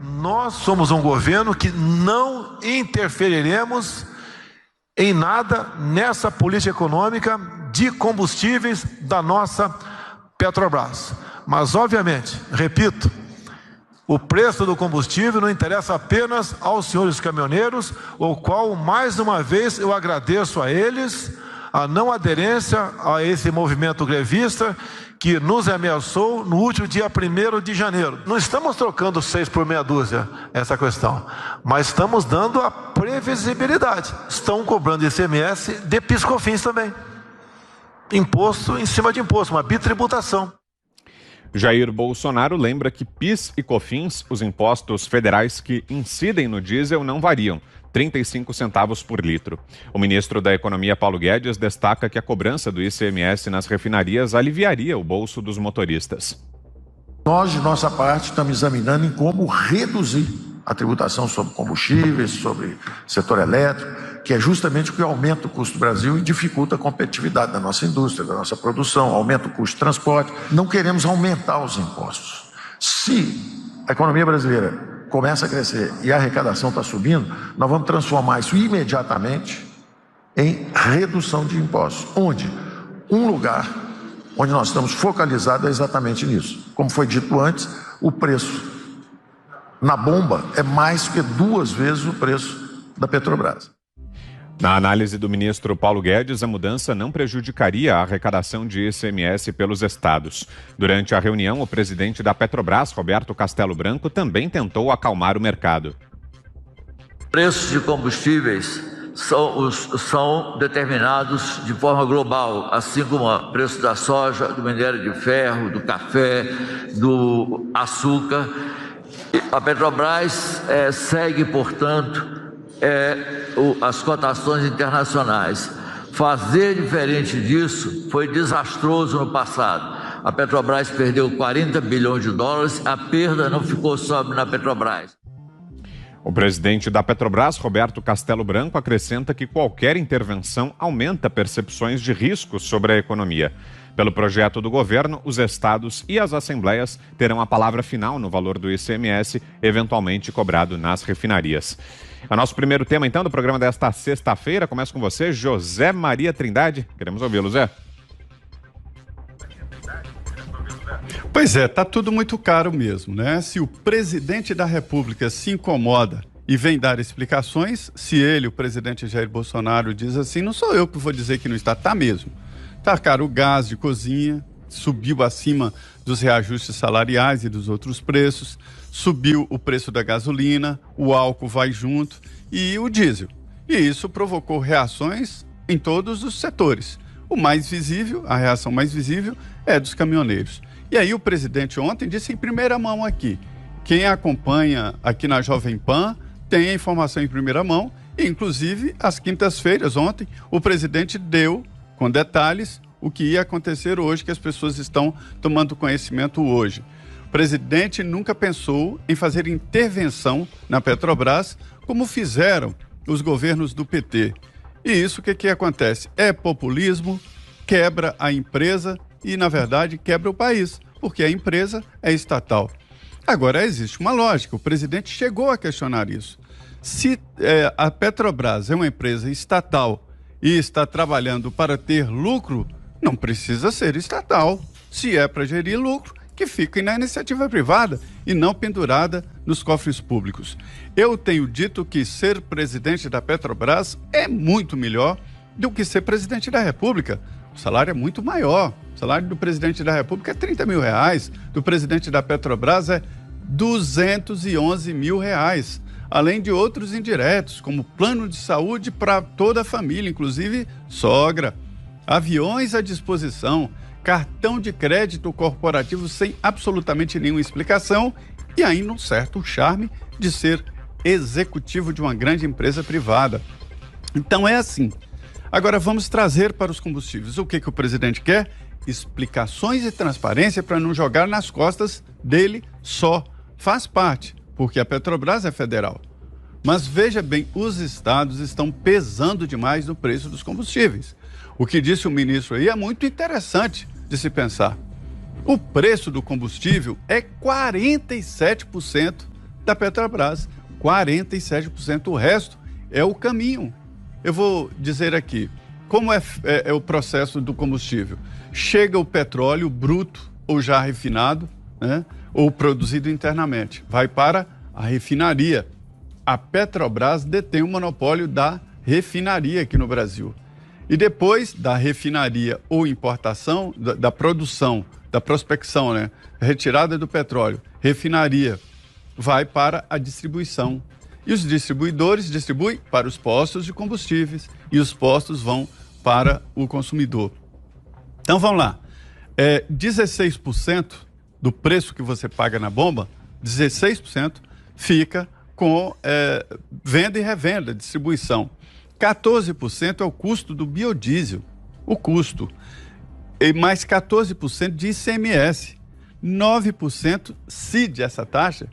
Nós somos um governo que não interferiremos em nada nessa política econômica de combustíveis da nossa Petrobras. Mas, obviamente, repito, o preço do combustível não interessa apenas aos senhores caminhoneiros, o qual, mais uma vez, eu agradeço a eles a não aderência a esse movimento grevista que nos ameaçou no último dia 1º de janeiro. Não estamos trocando 6 por meia dúzia essa questão, mas estamos dando a previsibilidade. Estão cobrando ICMS de PIS/COFINS também. Imposto em cima de imposto, uma bitributação. Jair Bolsonaro lembra que PIS e COFINS, os impostos federais que incidem no diesel, não variam. 35 centavos por litro. O ministro da Economia, Paulo Guedes, destaca que a cobrança do ICMS nas refinarias aliviaria o bolso dos motoristas. Nós, de nossa parte, estamos examinando em como reduzir a tributação sobre combustíveis, sobre setor elétrico, que é justamente o que aumenta o custo do Brasil e dificulta a competitividade da nossa indústria, da nossa produção, aumenta o custo de transporte. Não queremos aumentar os impostos. Se a economia brasileira começa a crescer e a arrecadação está subindo, nós vamos transformar isso imediatamente em redução de impostos. Onde? Um lugar onde nós estamos focalizados é exatamente nisso. Como foi dito antes, o preço na bomba é mais que 2 vezes o preço da Petrobras. Na análise do ministro Paulo Guedes, a mudança não prejudicaria a arrecadação de ICMS pelos estados. Durante a reunião, o presidente da Petrobras, Roberto Castelo Branco, também tentou acalmar o mercado. Preços de combustíveis são determinados de forma global, assim como o preço da soja, do minério de ferro, do café, do açúcar. A Petrobras segue, portanto, as cotações internacionais. Fazer diferente disso foi desastroso no passado. A Petrobras perdeu 40 bilhões de dólares, a perda não ficou só na Petrobras. O presidente da Petrobras, Roberto Castelo Branco, acrescenta que qualquer intervenção aumenta percepções de riscos sobre a economia. Pelo projeto do governo, os estados e as assembleias terão a palavra final no valor do ICMS, eventualmente cobrado nas refinarias. É o nosso primeiro tema, então, do programa desta sexta-feira. Começa com você, José Maria Trindade. Queremos ouvi-lo, Zé. Pois é, tá tudo muito caro mesmo, né? Se o presidente da República se incomoda e vem dar explicações, se ele, o presidente Jair Bolsonaro, diz assim, não sou eu que vou dizer que não está, tá mesmo. Tá caro o gás de cozinha, subiu acima dos reajustes salariais e dos outros preços, subiu o preço da gasolina, o álcool vai junto e o diesel. E isso provocou reações em todos os setores. O mais visível, a reação mais visível é dos caminhoneiros. E aí o presidente ontem disse em primeira mão aqui, quem acompanha aqui na Jovem Pan tem a informação em primeira mão, e inclusive às quintas-feiras ontem o presidente deu com detalhes o que ia acontecer hoje, que as pessoas estão tomando conhecimento hoje. O presidente nunca pensou em fazer intervenção na Petrobras, como fizeram os governos do PT. E isso, o que acontece? É populismo, quebra a empresa e, na verdade, quebra o país, porque a empresa é estatal. Agora, existe uma lógica, o presidente chegou a questionar isso. Se a Petrobras é uma empresa estatal e está trabalhando para ter lucro, não precisa ser estatal. Se é para gerir lucro, que fique na iniciativa privada e não pendurada nos cofres públicos. Eu tenho dito que ser presidente da Petrobras é muito melhor do que ser presidente da República. O salário é muito maior. O salário do presidente da República é 30 mil reais, do presidente da Petrobras é 211 mil reais. Além de outros indiretos, como plano de saúde para toda a família, inclusive sogra, aviões à disposição, cartão de crédito corporativo sem absolutamente nenhuma explicação e ainda um certo charme de ser executivo de uma grande empresa privada. Então é assim. Agora vamos trazer para os combustíveis. O que o presidente quer? Explicações e transparência para não jogar nas costas dele só. Faz parte, porque a Petrobras é federal. Mas veja bem, os estados estão pesando demais no preço dos combustíveis. O que disse o ministro aí é muito interessante de se pensar. O preço do combustível é 47% da Petrobras, 47%. O resto é o caminho. Eu vou dizer aqui, como é o processo do combustível? Chega o petróleo bruto ou já refinado, né, ou produzido internamente, vai para a refinaria. A Petrobras detém o monopólio da refinaria aqui no Brasil. E depois da refinaria ou importação, da produção, da prospecção, né, retirada do petróleo, refinaria, vai para a distribuição. E os distribuidores distribuem para os postos de combustíveis e os postos vão para o consumidor. Então vamos lá. 16% do preço que você paga na bomba, 16% fica com venda e revenda, distribuição. 14% é o custo do biodiesel, o custo. E mais 14% de ICMS. 9% CID, essa taxa,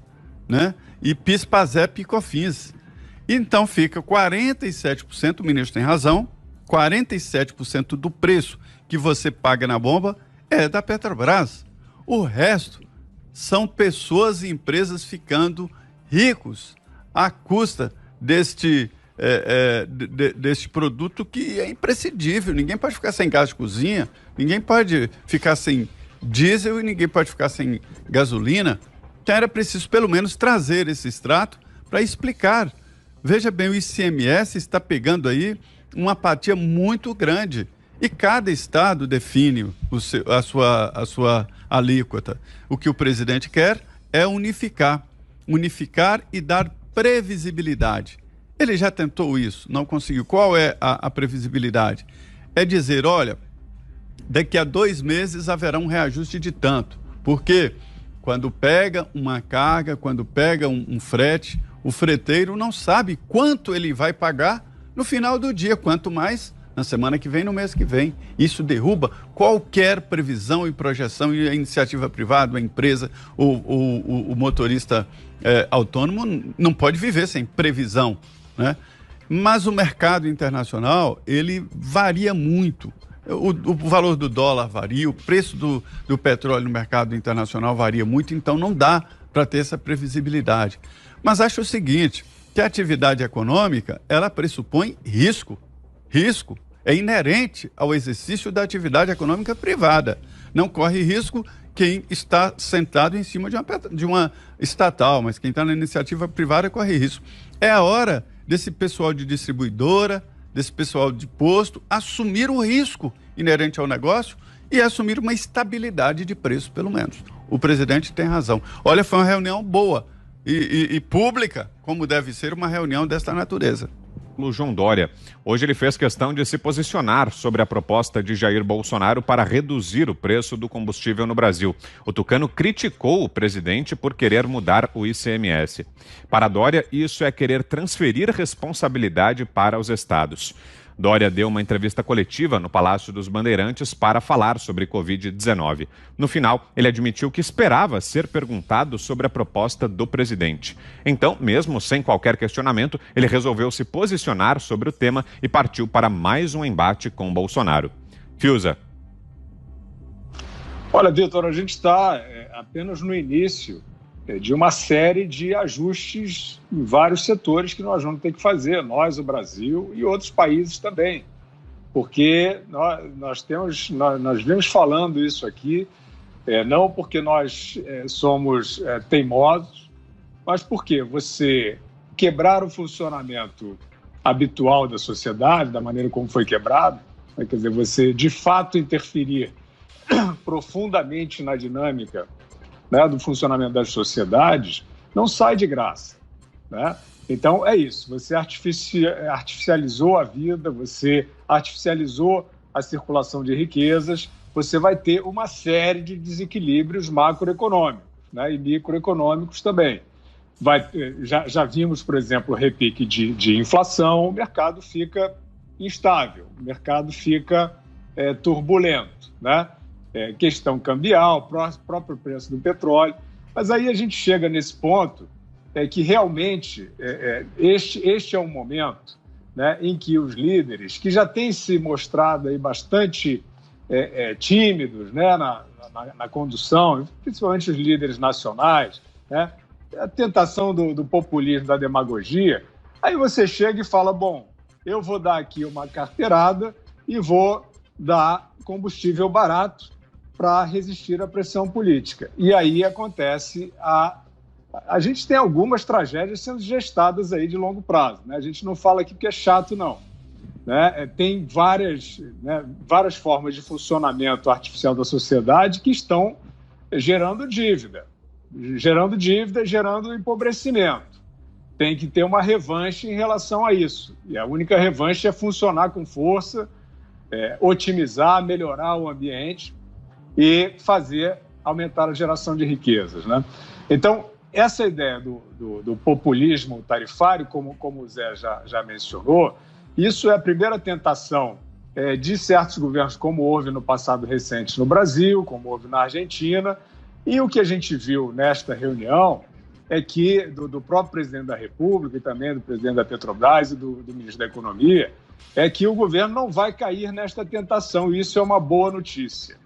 né? E PIS, PASEP e COFINS. Então fica 47%, o ministro tem razão, 47% do preço que você paga na bomba é da Petrobras. O resto são pessoas e empresas ficando ricos à custa deste produto que é imprescindível. Ninguém pode ficar sem gás de cozinha, ninguém pode ficar sem diesel e ninguém pode ficar sem gasolina. Então era preciso pelo menos trazer esse extrato para explicar. Veja bem, o ICMS está pegando aí uma apatia muito grande e cada estado define a sua alíquota. O que o presidente quer é unificar e dar previsibilidade. Ele já tentou isso, não conseguiu. Qual é a previsibilidade? É dizer, olha, daqui a 2 meses haverá um reajuste de tanto. Por quê? Quando pega uma carga, quando pega um frete, o freteiro não sabe quanto ele vai pagar no final do dia, quanto mais na semana que vem, no mês que vem. Isso derruba qualquer previsão e projeção, e a iniciativa privada, a empresa, o motorista autônomo não pode viver sem previsão, né? Mas o mercado internacional, ele varia muito. O valor do dólar varia, o preço do petróleo no mercado internacional varia muito, então não dá para ter essa previsibilidade. Mas acho o seguinte, que a atividade econômica, ela pressupõe risco. Risco é inerente ao exercício da atividade econômica privada. Não corre risco quem está sentado em cima de uma estatal, mas quem está na iniciativa privada corre risco. É a hora desse pessoal de distribuidora, desse pessoal de posto, assumir o risco inerente ao negócio e assumir uma estabilidade de preço, pelo menos. O presidente tem razão. Olha, foi uma reunião boa e pública, como deve ser uma reunião desta natureza. O João Dória, hoje ele fez questão de se posicionar sobre a proposta de Jair Bolsonaro para reduzir o preço do combustível no Brasil. O tucano criticou o presidente por querer mudar o ICMS. Para Dória, isso é querer transferir responsabilidade para os estados. Dória deu uma entrevista coletiva no Palácio dos Bandeirantes para falar sobre Covid-19. No final, ele admitiu que esperava ser perguntado sobre a proposta do presidente. Então, mesmo sem qualquer questionamento, ele resolveu se posicionar sobre o tema e partiu para mais um embate com Bolsonaro. Fiuza. Olha, Vitor, a gente está apenas no início de uma série de ajustes em vários setores que nós vamos ter que fazer, nós, o Brasil e outros países também, porque nós vemos falando isso aqui, não porque nós somos teimosos, mas porque você quebrar o funcionamento habitual da sociedade, da maneira como foi quebrado, quer dizer, você de fato interferir profundamente na dinâmica, né, do funcionamento das sociedades, não sai de graça, né? Então é isso, você artificializou a vida, você artificializou a circulação de riquezas, você vai ter uma série de desequilíbrios macroeconômicos, né, e microeconômicos também. Já vimos, por exemplo, o repique de inflação, o mercado fica instável, o mercado fica turbulento, né? Questão cambial, próprio preço do petróleo. Mas aí a gente chega nesse ponto que realmente este é um momento, né, em que os líderes, que já têm se mostrado aí bastante tímidos, né, na condução, principalmente os líderes nacionais, né, a tentação do populismo, da demagogia. Aí você chega e fala, bom, eu vou dar aqui uma carteirada e vou dar combustível barato para resistir à pressão política. E aí acontece a gente tem algumas tragédias sendo gestadas aí de longo prazo, né? A gente não fala aqui porque é chato, não. Né? Tem várias formas de funcionamento artificial da sociedade que estão gerando dívida, gerando empobrecimento. Tem que ter uma revanche em relação a isso. E a única revanche é funcionar com força, otimizar, melhorar o ambiente e aumentar a geração de riquezas. Né? Então, essa ideia do populismo tarifário, como o Zé já mencionou, isso é a primeira tentação de certos governos, como houve no passado recente no Brasil, como houve na Argentina. E o que a gente viu nesta reunião é que, do próprio presidente da República e também do presidente da Petrobras e do ministro da Economia, é que o governo não vai cair nesta tentação, e isso é uma boa notícia.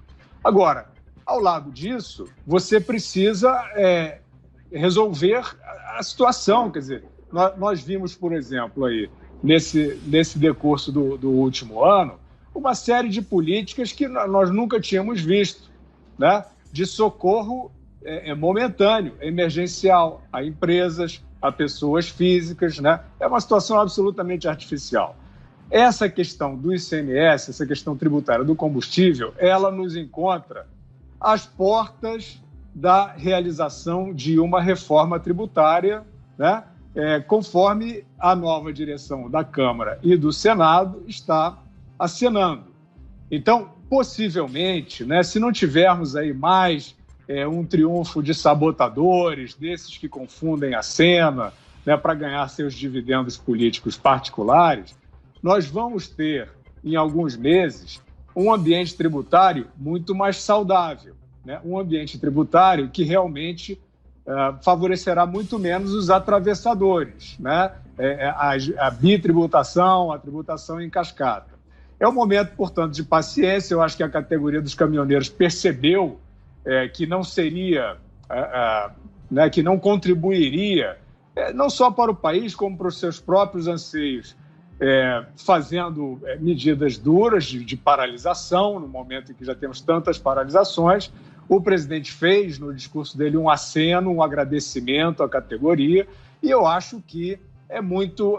Agora, ao lado disso, você precisa resolver a situação. Quer dizer, nós vimos, por exemplo, aí, nesse decurso do último ano, uma série de políticas que nós nunca tínhamos visto, né? De socorro momentâneo, emergencial, a empresas, a pessoas físicas, né? É uma situação absolutamente artificial. Essa questão do ICMS, essa questão tributária do combustível, ela nos encontra às portas da realização de uma reforma tributária, né? Conforme a nova direção da Câmara e do Senado está acenando. Então, possivelmente, né, se não tivermos aí mais um triunfo de sabotadores, desses que confundem a cena, né, para ganhar seus dividendos políticos particulares, nós vamos ter, em alguns meses, um ambiente tributário muito mais saudável, né? Um ambiente tributário que realmente favorecerá muito menos os atravessadores, né? A bitributação, a tributação em cascata. É um momento, portanto, de paciência. Eu acho que a categoria dos caminhoneiros percebeu que não seria, né, que não contribuiria, não só para o país, como para os seus próprios anseios, fazendo medidas duras de paralisação, no momento em que já temos tantas paralisações. O presidente fez, no discurso dele, um aceno, um agradecimento à categoria, e eu acho que é muito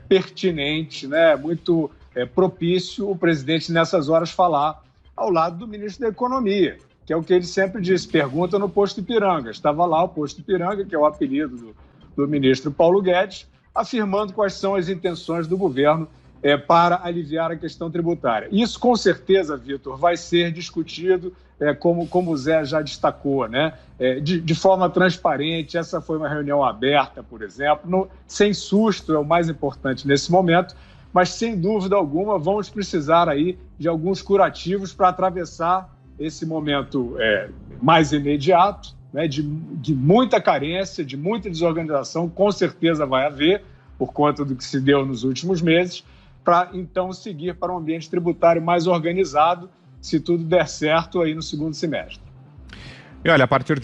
pertinente, né, muito propício o presidente, nessas horas, falar ao lado do ministro da Economia, que é o que ele sempre disse, pergunta no posto Ipiranga. Estava lá o posto Ipiranga, que é o apelido do ministro Paulo Guedes, afirmando quais são as intenções do governo para aliviar a questão tributária. Isso, com certeza, Vitor, vai ser discutido, como o Zé já destacou, né? De forma transparente. Essa foi uma reunião aberta, por exemplo, sem susto, é o mais importante nesse momento, mas, sem dúvida alguma, vamos precisar aí de alguns curativos para atravessar esse momento mais imediato, né, de muita carência, de muita desorganização, com certeza vai haver, por conta do que se deu nos últimos meses, para então seguir para um ambiente tributário mais organizado, se tudo der certo aí no segundo semestre. E olha, a partir de